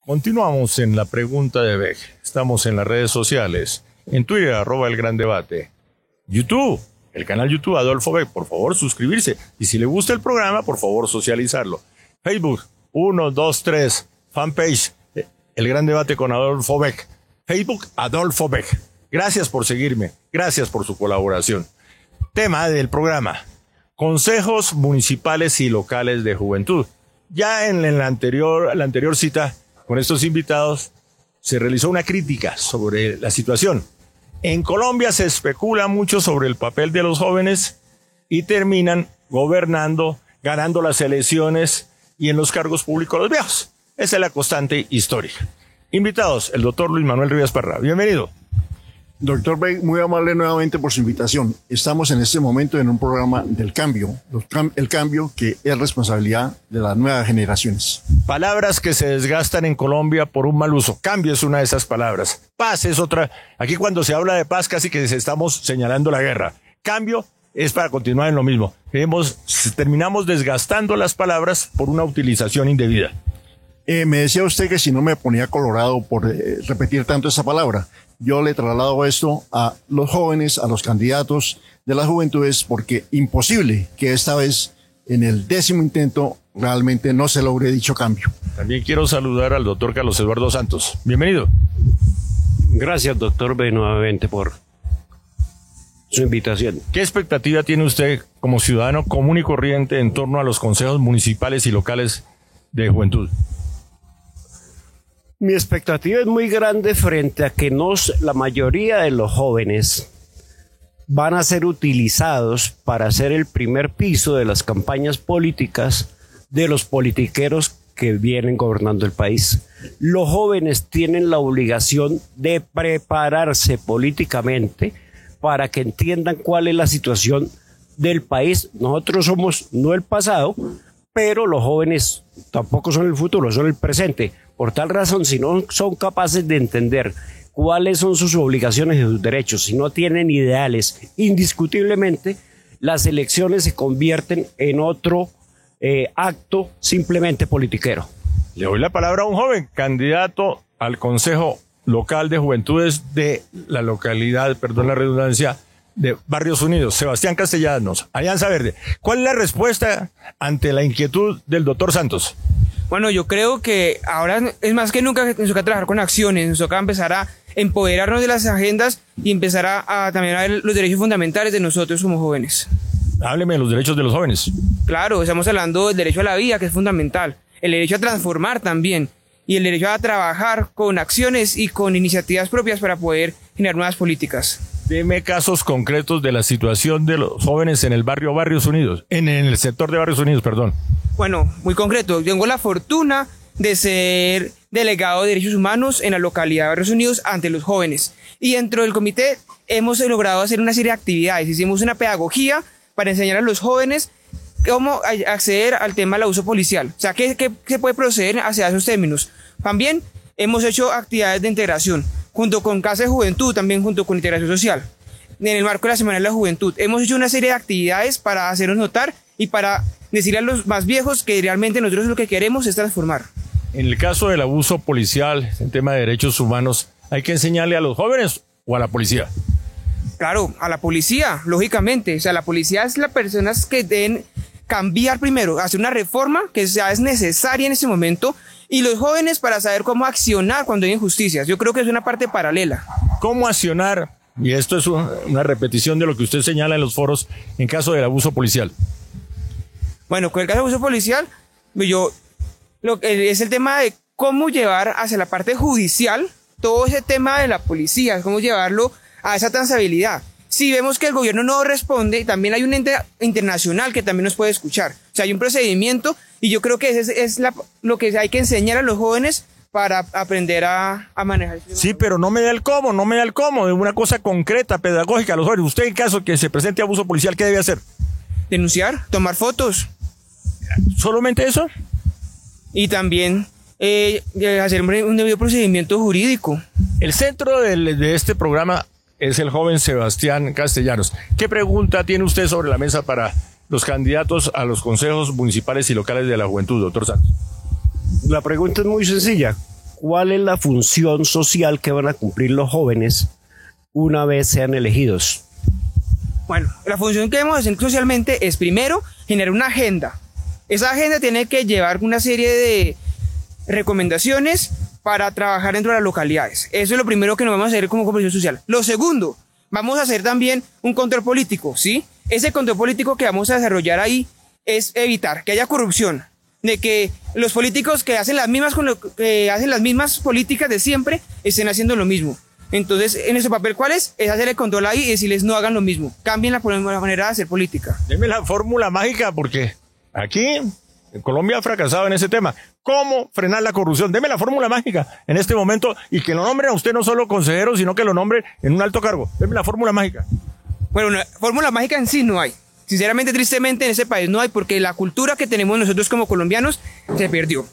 Continuamos en la pregunta de Beck. Estamos en las redes sociales. En Twitter, @elgrandebate. YouTube, el canal YouTube Adolfo Beck. Por favor, suscribirse. Y si le gusta el programa, por favor, socializarlo. Facebook, 1, 2, 3. Fanpage, El Gran Debate con Adolfo Beck. Facebook, Adolfo Beck. Gracias por seguirme. Gracias por su colaboración. Tema del programa: consejos municipales y locales de juventud. Ya en la anterior cita con estos invitados se realizó una crítica sobre la situación. En Colombia se especula mucho sobre el papel de los jóvenes y terminan gobernando, ganando las elecciones y en los cargos públicos los viejos. Esa es la constante histórica. Invitados, el doctor Luis Manuel Rivas Parra. Bienvenido. Doctor Beck, muy amable nuevamente por su invitación. Estamos en este momento en un programa del cambio, el cambio que es responsabilidad de las nuevas generaciones. Palabras que se desgastan en Colombia por un mal uso. Cambio es una de esas palabras. Paz es otra. Aquí cuando se habla de paz casi que estamos señalando la guerra. Cambio es para continuar en lo mismo. Terminamos desgastando las palabras por una utilización indebida. Me decía usted que si no me ponía colorado por repetir tanto esa palabra. Yo le traslado esto a los jóvenes, a los candidatos de las juventudes, porque imposible que esta vez, en el 10º intento, realmente no se logre dicho cambio. También quiero saludar al doctor Carlos Eduardo Santos. Bienvenido. Gracias, doctor B, nuevamente por su invitación. ¿Qué expectativa tiene usted como ciudadano común y corriente en torno a los consejos municipales y locales de juventud? Mi expectativa es muy grande frente a que la mayoría de los jóvenes van a ser utilizados para hacer el primer piso de las campañas políticas de los politiqueros que vienen gobernando el país. Los jóvenes tienen la obligación de prepararse políticamente para que entiendan cuál es la situación del país. Nosotros somos no el pasado, pero los jóvenes tampoco son el futuro, son el presente. Por tal razón, si no son capaces de entender cuáles son sus obligaciones y sus derechos, si no tienen ideales, indiscutiblemente las elecciones se convierten en otro acto simplemente politiquero. Le doy la palabra a un joven candidato al Consejo Local de Juventudes de la localidad, perdón la redundancia, de Barrios Unidos, Sebastián Castellanos, Alianza Verde. ¿Cuál es la respuesta ante la inquietud del doctor Santos? Bueno, yo creo que ahora es más que nunca nos toca trabajar con acciones, nos toca empezar a empoderarnos de las agendas y empezar a también a ver los derechos fundamentales de nosotros como jóvenes. Hábleme de los derechos de los jóvenes. Claro, estamos hablando del derecho a la vida, que es fundamental, el derecho a transformar también, y el derecho a trabajar con acciones y con iniciativas propias para poder generar nuevas políticas. Deme casos concretos de la situación de los jóvenes en el barrio Barrios Unidos, en el sector de Barrios Unidos, perdón. Bueno, muy concreto, tengo la fortuna de ser delegado de Derechos Humanos en la localidad de Barrios Unidos ante los jóvenes. Y dentro del comité hemos logrado hacer una serie de actividades. Hicimos una pedagogía para enseñar a los jóvenes cómo acceder al tema del abuso policial. O sea, ¿qué se puede proceder hacia esos términos? También hemos hecho actividades de integración, junto con Casa de Juventud, también junto con Integración Social. En el marco de la Semana de la Juventud, hemos hecho una serie de actividades para hacernos notar y para decirle a los más viejos que realmente nosotros lo que queremos es transformar. En el caso del abuso policial, en tema de derechos humanos, ¿hay que enseñarle a los jóvenes o a la policía? Claro, a la policía, lógicamente. O sea, la policía es las personas que deben cambiar primero, hacer una reforma que ya es necesaria en este momento, y los jóvenes para saber cómo accionar cuando hay injusticias. Yo creo que es una parte paralela. ¿Cómo accionar? Y esto es una repetición de lo que usted señala en los foros en caso del abuso policial. Bueno, con el caso de abuso policial, es el tema de cómo llevar hacia la parte judicial todo ese tema de la policía, cómo llevarlo a esa transabilidad. Si vemos que el gobierno no responde, también hay un ente internacional que también nos puede escuchar. O sea, hay un procedimiento y yo creo que es lo que hay que enseñar a los jóvenes para aprender a manejar. Sí, pero no me da el cómo, de una cosa concreta, pedagógica a los jóvenes. Usted, en caso que se presente abuso policial, ¿qué debe hacer? Denunciar, tomar fotos. ¿Solamente eso? Y también hacer un debido procedimiento jurídico. El centro de este programa es el joven Sebastián Castellanos. ¿Qué pregunta tiene usted sobre la mesa para los candidatos a los consejos municipales y locales de la juventud, doctor Santos? La pregunta es muy sencilla. ¿cuál es la función social que van a cumplir los jóvenes una vez sean elegidos? Bueno, la función que debemos hacer socialmente es primero generar una agenda. Esa agenda tiene que llevar una serie de recomendaciones para trabajar dentro de las localidades. Eso es lo primero que nos vamos a hacer como compromiso social. Lo segundo, vamos a hacer también un control político, ¿sí? Ese control político que vamos a desarrollar ahí es evitar que haya corrupción, de que los políticos que hacen las mismas políticas de siempre estén haciendo lo mismo. Entonces, en ese papel, ¿cuál es? Es hacer el control ahí y decirles no hagan lo mismo. Cambien la manera de hacer política. Deme la fórmula mágica porque aquí en Colombia ha fracasado en ese tema. ¿Cómo frenar la corrupción? Deme la fórmula mágica en este momento y que lo nombren a usted no solo consejero, sino que lo nombren en un alto cargo. Deme la fórmula mágica. Bueno, una fórmula mágica en sí no hay. Sinceramente, tristemente, en ese país no hay porque la cultura que tenemos nosotros como colombianos se perdió.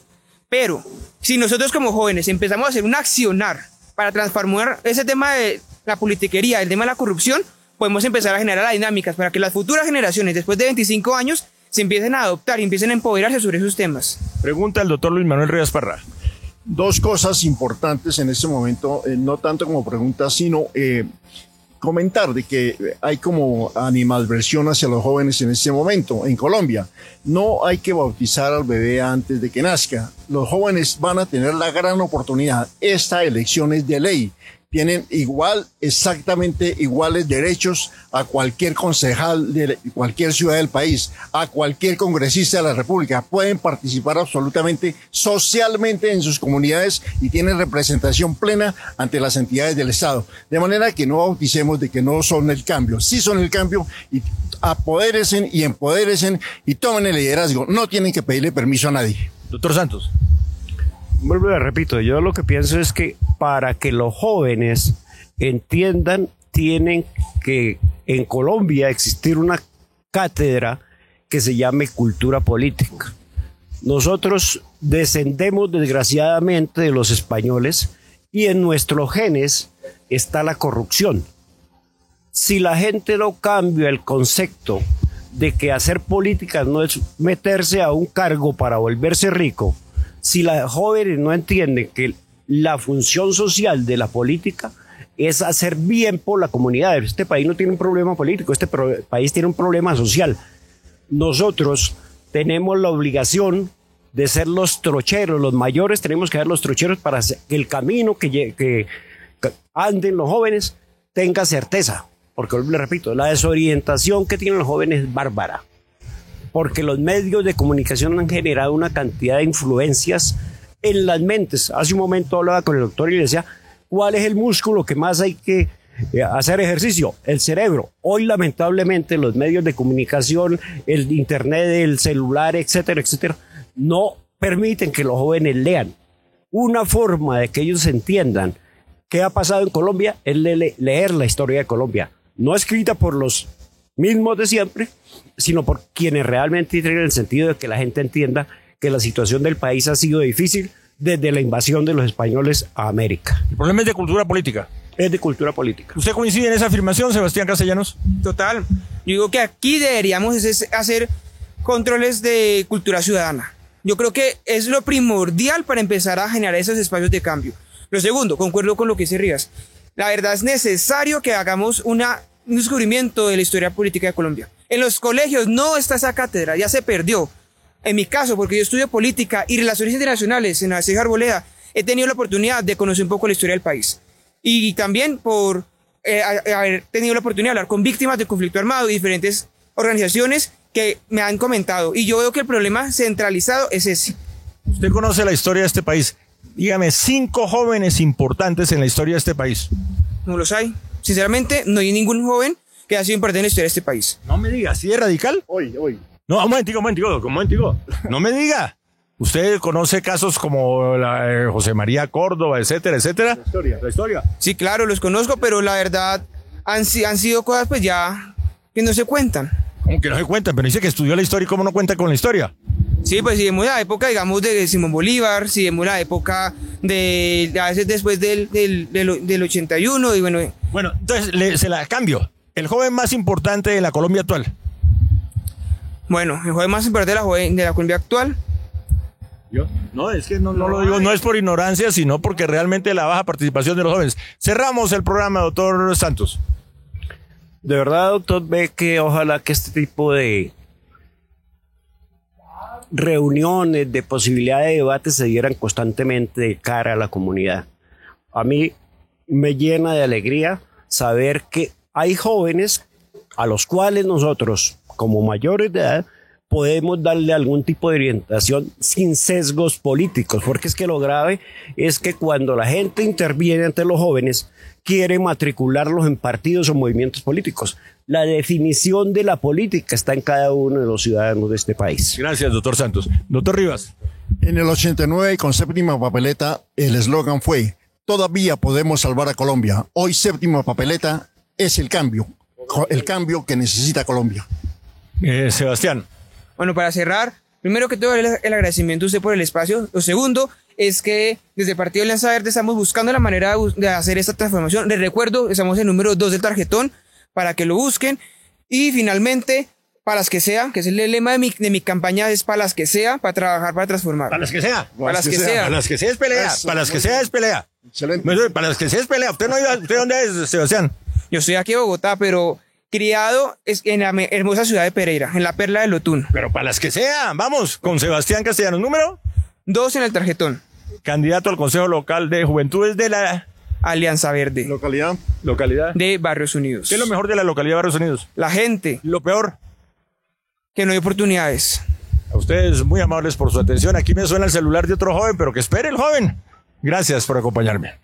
Pero si nosotros como jóvenes empezamos a hacer un accionar para transformar ese tema de la politiquería, el tema de la corrupción, podemos empezar a generar las dinámicas para que las futuras generaciones, después de 25 años, se empiecen a adoptar y empiecen a empoderarse sobre esos temas. Pregunta el doctor Luis Manuel Rivas Parra. Dos cosas importantes en este momento, no tanto como pregunta, sino comentar de que hay como animadversión hacia los jóvenes en este momento en Colombia. No hay que bautizar al bebé antes de que nazca. Los jóvenes van a tener la gran oportunidad. Esta elección es de ley. Tienen exactamente iguales derechos a cualquier concejal de cualquier ciudad del país, a cualquier congresista de la República. Pueden participar absolutamente socialmente en sus comunidades y tienen representación plena ante las entidades del Estado. De manera que no bauticemos de que no son el cambio. Sí son el cambio y apodérense y empodérense y tomen el liderazgo. No tienen que pedirle permiso a nadie. Doctor Santos. Vuelvo y repito, yo lo que pienso es que para que los jóvenes entiendan, tienen que en Colombia existir una cátedra que se llame cultura política. Nosotros descendemos desgraciadamente de los españoles y en nuestros genes está la corrupción. Si la gente no cambia el concepto de que hacer política no es meterse a un cargo para volverse rico, si los jóvenes no entienden que la función social de la política es hacer bien por la comunidad, este país no tiene un problema político, este país tiene un problema social. Nosotros tenemos la obligación de ser los trocheros, los mayores tenemos que ser los trocheros para que el camino que anden los jóvenes tenga certeza, porque les repito, la desorientación que tienen los jóvenes es bárbara. Porque los medios de comunicación han generado una cantidad de influencias en las mentes. Hace un momento hablaba con el doctor y le decía, ¿cuál es el músculo que más hay que hacer ejercicio? El cerebro. Hoy, lamentablemente, los medios de comunicación, el internet, el celular, etcétera, etcétera, no permiten que los jóvenes lean. Una forma de que ellos entiendan qué ha pasado en Colombia es leer la historia de Colombia. No escrita por los mismos de siempre, sino por quienes realmente tienen el sentido de que la gente entienda que la situación del país ha sido difícil desde la invasión de los españoles a América. El problema es de cultura política. Es de cultura política. ¿Usted coincide en esa afirmación, Sebastián Castellanos? Total. Yo digo que aquí deberíamos hacer controles de cultura ciudadana. Yo creo que es lo primordial para empezar a generar esos espacios de cambio. Lo segundo, concuerdo con lo que dice Rivas. La verdad es necesario que hagamos un descubrimiento de la historia política de Colombia. En los colegios no está esa cátedra, ya se perdió. En mi caso, porque yo estudio política y relaciones internacionales en la CEJ Arboleda, he tenido la oportunidad de conocer un poco la historia del país. Y también por haber tenido la oportunidad de hablar con víctimas de conflicto armado y diferentes organizaciones que me han comentado. Y yo veo que el problema centralizado es ese. Usted conoce la historia de este país. Dígame 5 jóvenes importantes en la historia de este país. No los hay. Sinceramente, no hay ningún joven que ha sido importante en la historia de este país. No me diga, ¿así de radical? Hoy. No, un momentico. No me diga. ¿Usted conoce casos como la de José María Córdoba, etcétera, etcétera? La historia. Sí, claro, los conozco, pero la verdad han sido cosas pues ya que no se cuentan. ¿Cómo que no se cuentan? Pero dice que estudió la historia y ¿cómo no cuenta con la historia? Sí, pues si vemos la época, digamos, de Simón Bolívar, si vemos la época de a veces después del 81 y bueno. Bueno, entonces se la cambio. El joven más importante de la Colombia actual. Bueno, el joven más importante de la Colombia actual. No, es que no lo digo, no es por ignorancia, sino porque realmente la baja participación de los jóvenes. Cerramos el programa, doctor Santos. De verdad, doctor, ve que ojalá que este tipo de reuniones, de posibilidad de debate se dieran constantemente de cara a la comunidad. A mí me llena de alegría saber que hay jóvenes a los cuales nosotros, como mayores de edad, podemos darle algún tipo de orientación sin sesgos políticos, porque es que lo grave es que cuando la gente interviene ante los jóvenes, quiere matricularlos en partidos o movimientos políticos. La definición de la política está en cada uno de los ciudadanos de este país. Gracias, doctor Santos. Doctor Rivas. En el 89, con Séptima Papeleta, el eslogan fue: todavía podemos salvar a Colombia. Hoy Séptima Papeleta es el cambio que necesita Colombia. Sebastián. Bueno, para cerrar, primero que todo el agradecimiento a usted por el espacio. Lo segundo es que desde el Partido Alianza Verde estamos buscando la manera de hacer esta transformación. Les recuerdo, estamos en número 2 del tarjetón para que lo busquen. Y finalmente, para las que sea, que es el lema de mi campaña, es para las que sea, para trabajar, para transformar. Para las que sea. Para las que sea. Para las que sea es pelea. Eso, para las que sea es pelea. Excelente. Para las que sea es pelea. ¿Usted dónde es, Sebastián? Yo estoy aquí en Bogotá, pero criado en la hermosa ciudad de Pereira, en la perla del Otún. Pero para las que sea. Vamos, con Sebastián Castellanos. ¿Número? 2 en el tarjetón. Candidato al Consejo Local de Juventudes de la Alianza Verde. localidad De Barrios Unidos. ¿Qué es lo mejor de la localidad de Barrios Unidos? La gente. Lo peor. Que no hay oportunidades. A ustedes muy amables por su atención. Aquí me suena el celular de otro joven, pero que espere el joven. Gracias por acompañarme.